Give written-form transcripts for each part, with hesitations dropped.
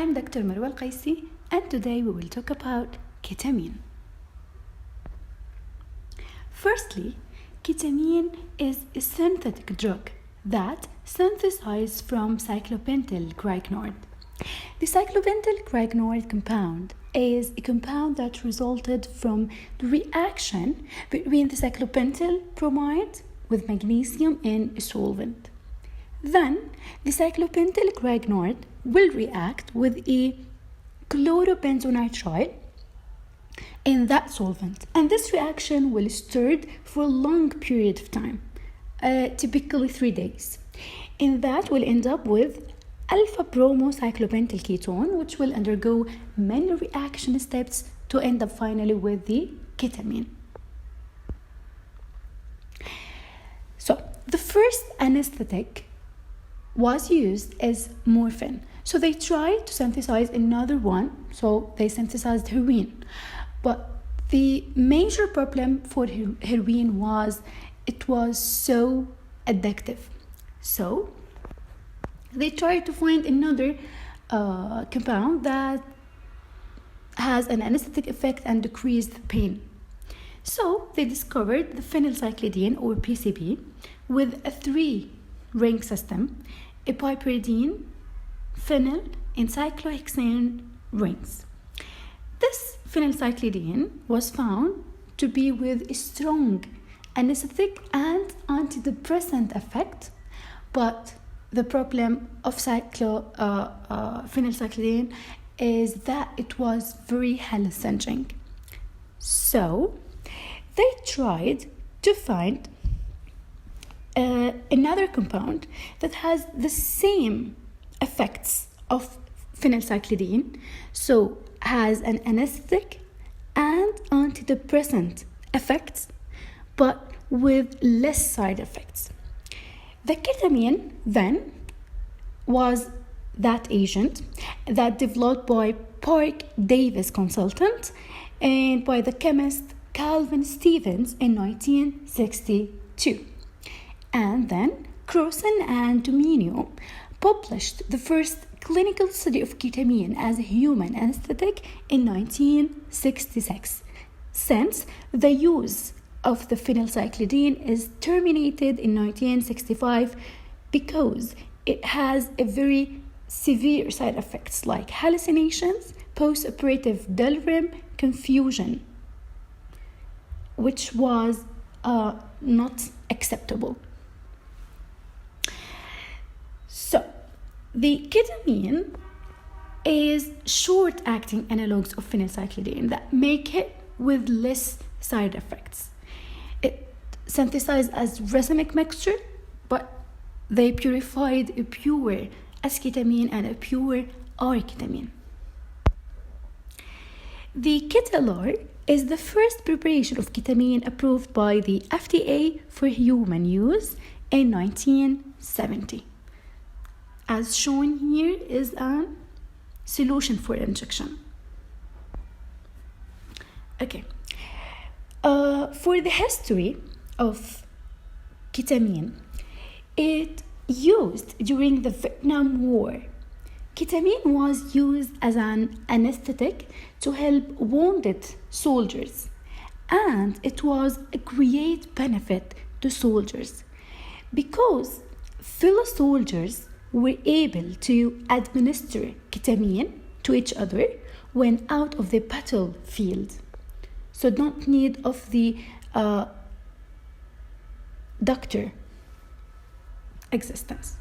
I'm Dr. Marwa Al-Qaisi, and today we will talk about ketamine. Firstly, ketamine is a synthetic drug that synthesized from cyclopentyl glycinol. The cyclopentyl glycinol compound is a compound that resulted from the reaction between the cyclopentyl bromide with magnesium in a solvent. Then, the cyclopentyl glycinol will react with a chlorobenzonitrile in that solvent, and this reaction will stir for a long period of time, typically 3 days. In that, we'll end up with alpha-bromocyclopentyl ketone, which will undergo many reaction steps to end up finally with the ketamine. So, the first anesthetic was used as morphine. So they tried to synthesize another one, so they synthesized heroin. But the major problem for heroin was it was so addictive. So they tried to find another compound that has an anesthetic effect and decreased pain. So they discovered the phenylcyclidine or PCB with a 3-ring system, a piperidine, phenyl, and cyclohexane rings. This phenylcyclidine was found to be with a strong anesthetic and antidepressant effect, but the problem of phenylcyclidine is that it was very hallucinogenic. So they tried to find another compound that has the same effects of phenylcyclidine, so has an anesthetic and antidepressant effects, but with less side effects. The ketamine then was that agent that developed by Park Davis consultant and by the chemist Calvin Stevens in 1962. And then Crossan and Dominio published the first clinical study of ketamine as a human anesthetic in 1966. Since the use of the phenylcyclidine is terminated in 1965 because it has a very severe side effects like hallucinations, post-operative delirium, confusion, which was not acceptable. So, the ketamine is short-acting analogs of phenylcyclidine that make it with less side effects. It synthesized as racemic mixture, but they purified a pure esketamine and a pure R-ketamine. The Ketelar is the first preparation of ketamine approved by the FDA for human use in 1970. As shown here is a solution for injection. Okay. For the history of ketamine, it used during the Vietnam War. Ketamine was used as an anesthetic to help wounded soldiers, and it was a great benefit to soldiers because fellow soldiers were able to administer ketamine to each other when out of the battlefield. So don't need of the doctor existence.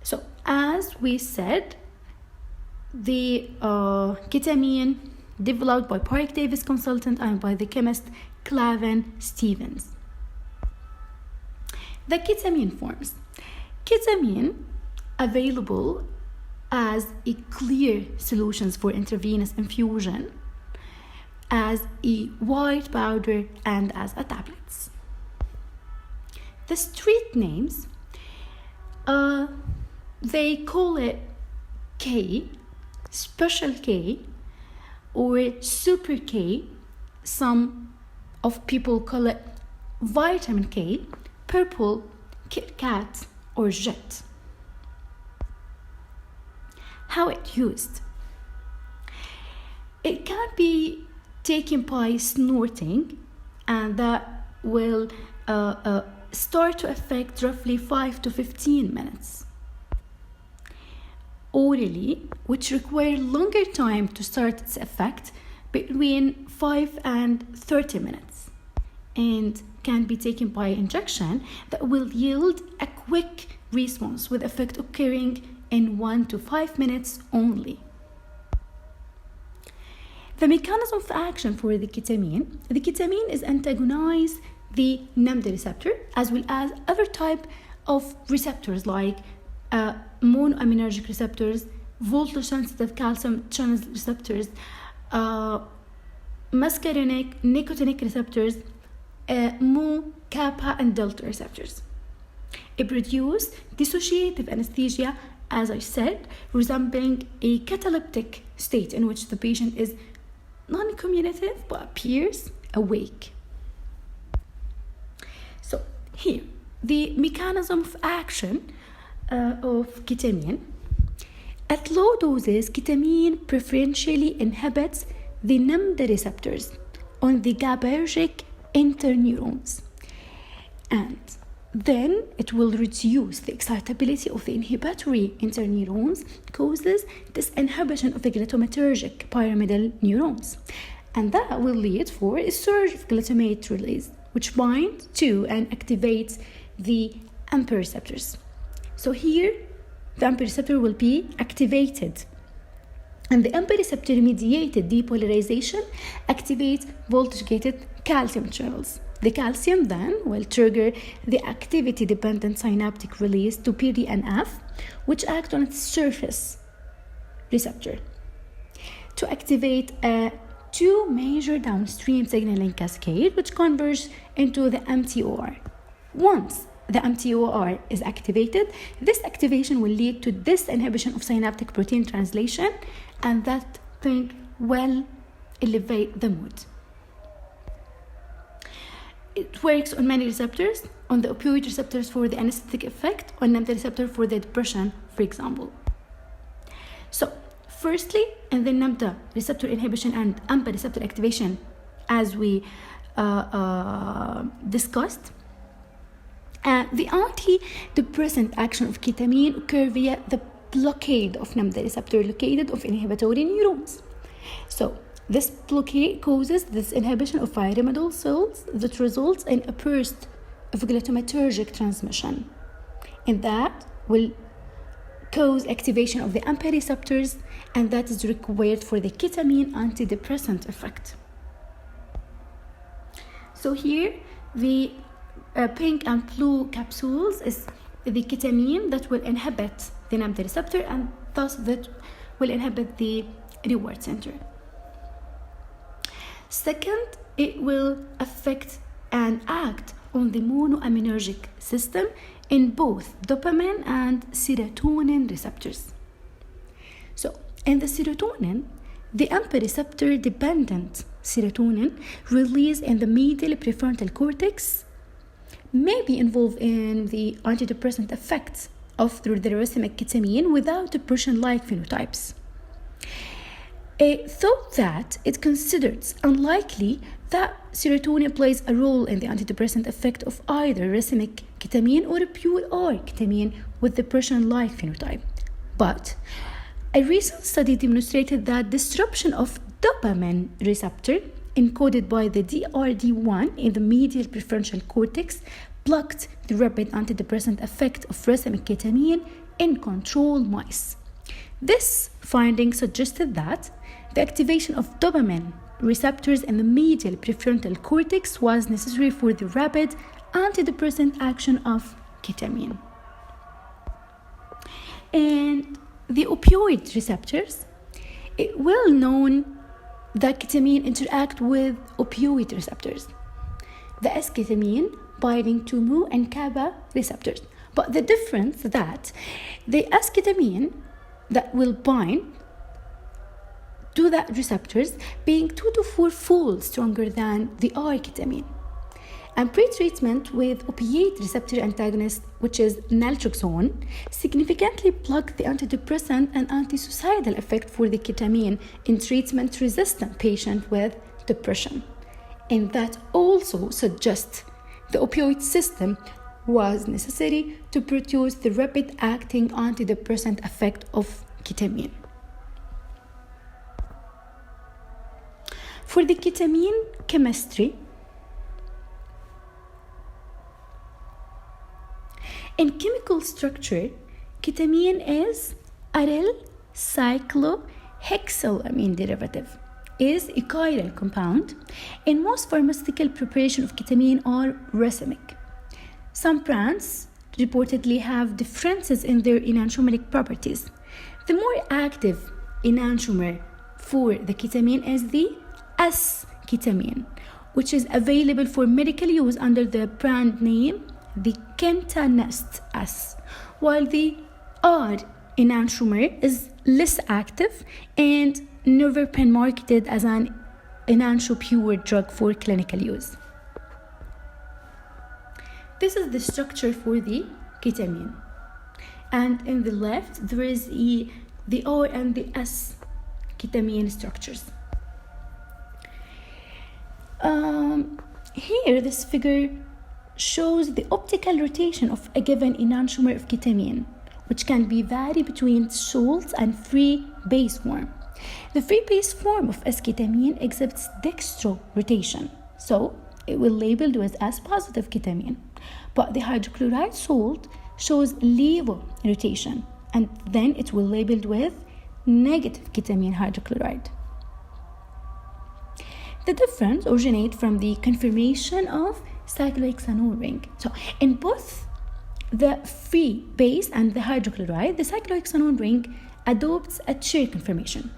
So as we said, the ketamine developed by Park Davis consultant and by the chemist Calvin Stevens. The ketamine forms. Ketamine available as a clear solutions for intravenous infusion, as a white powder, and as a tablets. The street names, they call it K, Special K, or Super K. Some of people call it Vitamin K, Purple, Kit Kat, or Jet. How it used? It can be taken by snorting, and that will start to affect roughly 5 to 15 minutes. Orally, which require longer time to start its effect, between 5 and 30 minutes, and can be taken by injection that will yield a quick response with effect occurring in 1 to 5 minutes only. The mechanism of action for the ketamine is antagonize the NMDA receptor as well as other type of receptors like monoaminergic receptors, voltage sensitive calcium channel receptors, muscarinic, nicotinic receptors, mu, kappa, and delta receptors. It produces dissociative anesthesia, as I said, resembling a cataleptic state in which the patient is non-communicative but appears awake. So here, the mechanism of action of ketamine. At low doses, ketamine preferentially inhibits the NMDA receptors on the GABAergic interneurons, and then it will reduce the excitability of the inhibitory interneurons, causes disinhibition of the glutamatergic pyramidal neurons, and that will lead for a surge of glutamate release, which binds to and activates the AMPA receptors. So here, the AMPA receptor will be activated, and the AMPA receptor mediated depolarization activates voltage-gated calcium channels. The calcium then will trigger the activity-dependent synaptic release to PDNF, which act on its surface receptor to activate two major downstream signaling cascade, which converge into the MTOR. Once the MTOR is activated, this activation will lead to disinhibition of synaptic protein translation, and that thing will elevate the mood. It works on many receptors, on the opioid receptors for the anesthetic effect, on the receptor for the depression, for example. So, firstly, in the NMDA receptor inhibition and AMPA receptor activation, as we discussed, the antidepressant action of ketamine occurs via the blockade of NMDA receptor located of inhibitory neurons. So, this blockade causes this inhibition of pyramidal cells that results in a burst of glutamatergic transmission, and that will cause activation of the AMPA receptors, and that is required for the ketamine antidepressant effect. So here, the pink and blue capsules is the ketamine that will inhibit the NMDA receptor, and thus that will inhibit the reward center. Second, it will affect and act on the monoaminergic system in both dopamine and serotonin receptors. So, in the serotonin, the AMPA receptor dependent serotonin released in the medial prefrontal cortex may be involved in the antidepressant effects of the racemic ketamine without depression-like phenotypes. Though that it considers unlikely that serotonin plays a role in the antidepressant effect of either racemic ketamine or pure R ketamine with depression-like phenotype. But a recent study demonstrated that disruption of dopamine receptor encoded by the DRD1 in the medial prefrontal cortex blocked the rapid antidepressant effect of racemic ketamine in control mice. This finding suggested that the activation of dopamine receptors in the medial prefrontal cortex was necessary for the rapid antidepressant action of ketamine. And the opioid receptors, it's well known that ketamine interact with opioid receptors, the S-ketamine binding to mu and kappa receptors. But the difference is that the S-ketamine that will bind to that receptors being 2 to 4 fold stronger than the R-ketamine. And pre-treatment with opioid receptor antagonist, which is naltrexone, significantly blocked the antidepressant and anti-suicidal effect for the ketamine in treatment-resistant patients with depression. And that also suggests the opioid system was necessary to produce the rapid-acting antidepressant effect of ketamine. For the ketamine chemistry, in chemical structure, ketamine is aryl cyclohexylamine derivative, is a chiral compound, and most pharmaceutical preparation of ketamine are racemic. Some brands reportedly have differences in their enantiomeric properties. The more active enantiomer for the ketamine is the S-ketamine, which is available for medical use under the brand name the Kentanest S, while the R enantiomer is less active and never been marketed as an enantiopure drug for clinical use. This is the structure for the ketamine. And in the left, there is the R and the S ketamine structures. Here, this figure shows the optical rotation of a given enantiomer of ketamine, which can be varied between salt and free base form. The free base form of S-ketamine exhibits dextro rotation, so it will labeled with S-positive ketamine. But the hydrochloride salt shows levo rotation, and then it will labeled with negative ketamine hydrochloride. The difference originates from the conformation of cyclohexanone ring. So in both the free base and the hydrochloride, the cyclohexanone ring adopts a chair conformation.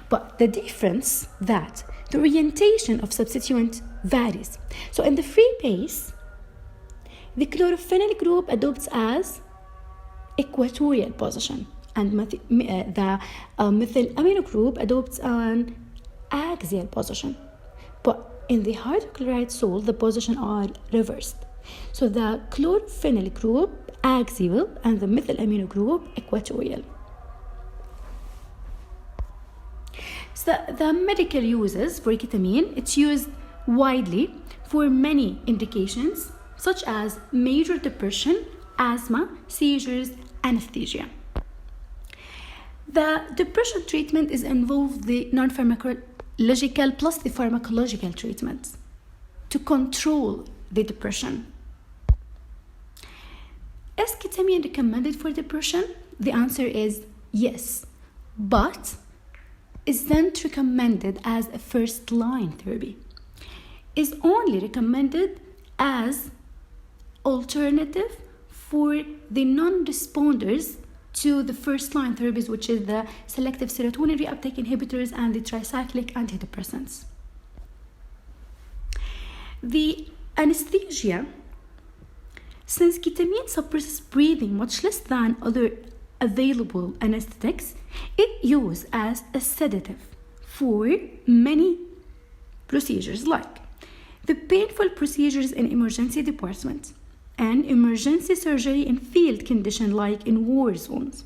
But the difference that the orientation of substituent varies. So in the free base, the chlorophenyl group adopts as equatorial position, and the methyl amino group adopts an axial position. But in the hydrochloride salt, the positions are reversed. So the chlorophenyl group axial and the methyl amino group equatorial. So the medical uses for ketamine, it's used widely for many indications such as major depression, asthma, seizures, anesthesia. The depression treatment is involved the non-pharmacological plus the pharmacological treatments to control the depression. Is ketamine recommended for depression? The answer is yes, but isn't recommended as a first-line therapy. Is only recommended as alternative for the non-responders to the first-line therapies, which is the selective serotonin reuptake inhibitors and the tricyclic antidepressants. The anesthesia, since ketamine suppresses breathing much less than other available anesthetics, it used as a sedative for many procedures like the painful procedures in emergency departments and emergency surgery in field conditions like in war zones.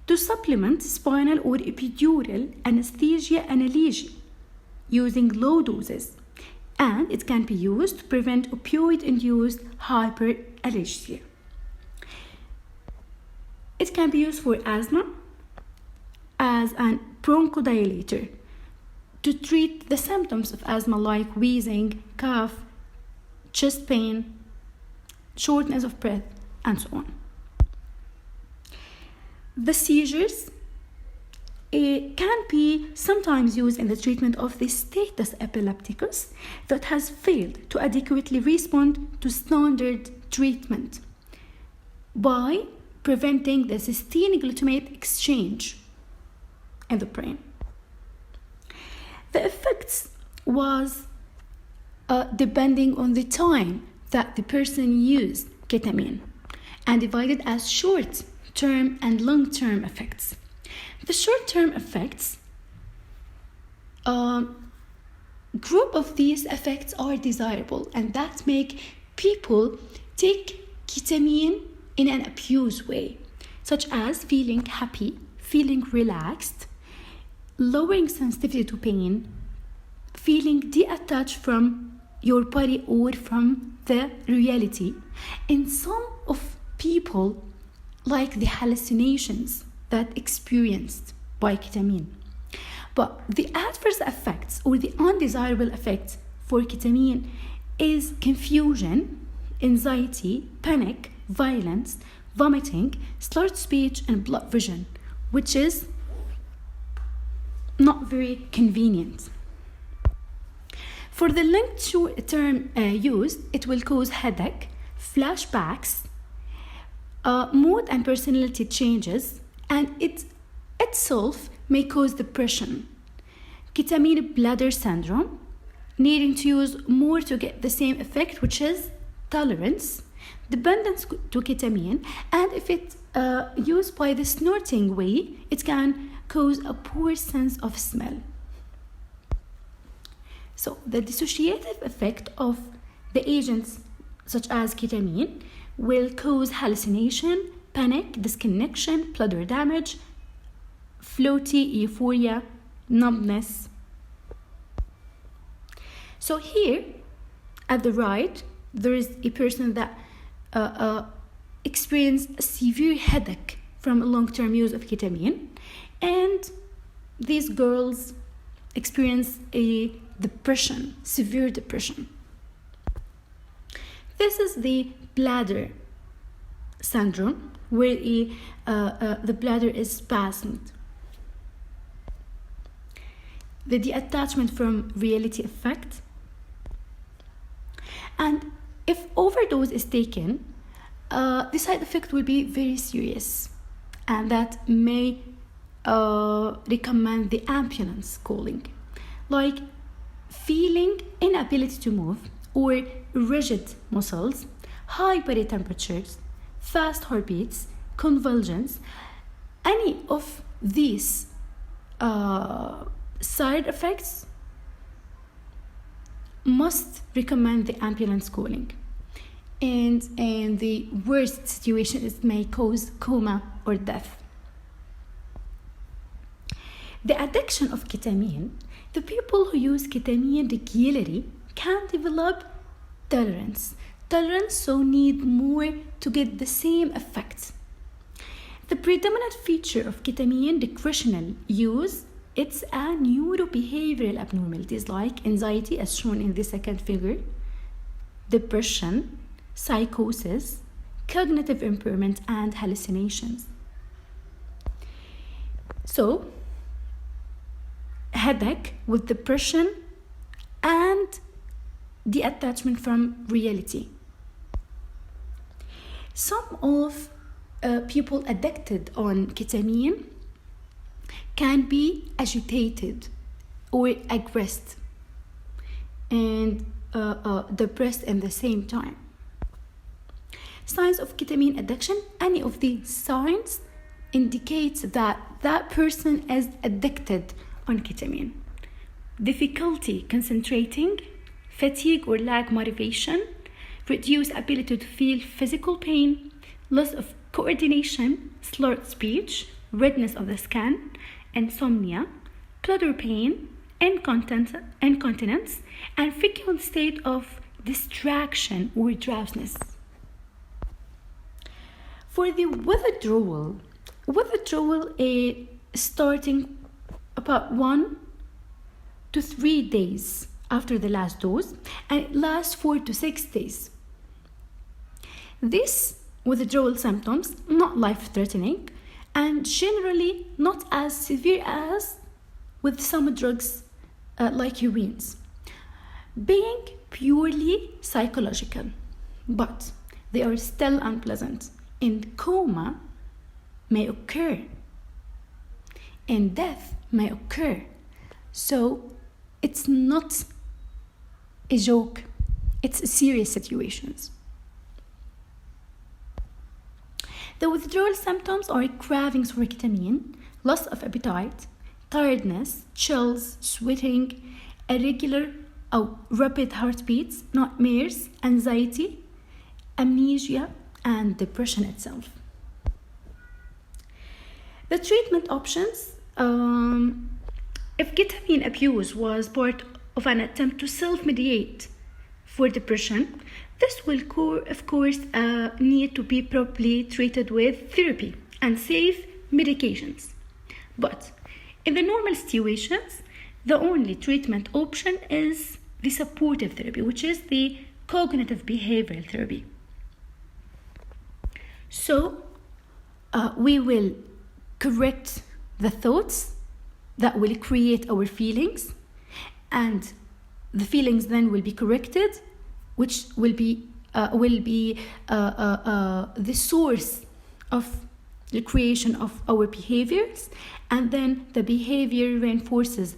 To supplement spinal or epidural anesthesia analgesia using low doses, and it can be used to prevent opioid-induced hyperalgesia. It can be used for asthma as a bronchodilator to treat the symptoms of asthma like wheezing, cough, chest pain, shortness of breath, and so on. The seizures can be sometimes used in the treatment of the status epilepticus that has failed to adequately respond to standard treatment by preventing the cysteine glutamate exchange in the brain. The effects was depending on the time that the person used ketamine and divided as short-term and long-term effects. The short-term effects group of these effects are desirable, and that make people take ketamine in an abused way, such as feeling happy, feeling relaxed, lowering sensitivity to pain, feeling detached from your body or from the reality. And some of people like the hallucinations that experienced by ketamine. But the adverse effects or the undesirable effects for ketamine is confusion, anxiety, panic, violence, vomiting, slurred speech, and blurred vision, which is not very convenient. For the linked term used, it will cause headache, flashbacks, mood and personality changes, and it itself may cause depression, ketamine bladder syndrome, needing to use more to get the same effect, which is tolerance, dependence to ketamine, and if it's used by the snorting way, it can cause a poor sense of smell. So the dissociative effect of the agents such as ketamine will cause hallucination, panic, disconnection, bladder damage, floaty, euphoria, numbness. So here at the right, there is a person that experienced a severe headache from long-term use of ketamine, and these girls experience a depression, severe depression. This is the bladder syndrome, where the bladder is spasmed. The detachment from reality effect. And if overdose is taken, the side effect will be very serious, and that may recommend the ambulance calling, like feeling inability to move or rigid muscles, high body temperatures, fast heartbeats, convulsions. Any of these side effects must recommend the ambulance calling, and the worst situation is may cause coma or death. The addiction of ketamine, the people who use ketamine regularly can develop tolerance, so need more to get the same effects. The predominant feature of ketamine recreational use, it's a neurobehavioral abnormalities like anxiety, as shown in the second figure, depression, psychosis, cognitive impairment, and hallucinations. So, headache with depression and detachment from reality. Some of people addicted on ketamine can be agitated or aggressed and depressed at the same time. Signs of ketamine addiction, any of these signs indicates that that person is addicted on ketamine. Difficulty concentrating, fatigue or lack motivation, reduced ability to feel physical pain, loss of coordination, slurred speech, redness of the skin, insomnia, bladder pain, incontinence, and frequent state of distraction or drowsiness. For the withdrawal is starting about 1 to 3 days after the last dose, and it lasts 4 to 6 days. These withdrawal symptoms not life-threatening and generally not as severe as with some drugs like heroines, being purely psychological, but they are still unpleasant, and coma may occur and death may occur. So it's not a joke, it's serious situations. The withdrawal symptoms are cravings for ketamine, loss of appetite, tiredness, chills, sweating, irregular or rapid heartbeats, nightmares, anxiety, amnesia, and depression itself. The treatment options, if ketamine abuse was part of an attempt to self-mediate for depression, this will of course need to be properly treated with therapy and safe medications. But in the normal situations, the only treatment option is the supportive therapy, which is the cognitive behavioral therapy. So we will correct the thoughts that will create our feelings, and the feelings then will be corrected, which will be the source of the creation of our behaviors, and then the behavior reinforces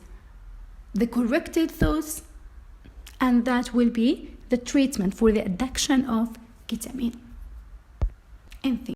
the corrected thoughts, and that will be the treatment for the addiction of ketamine. And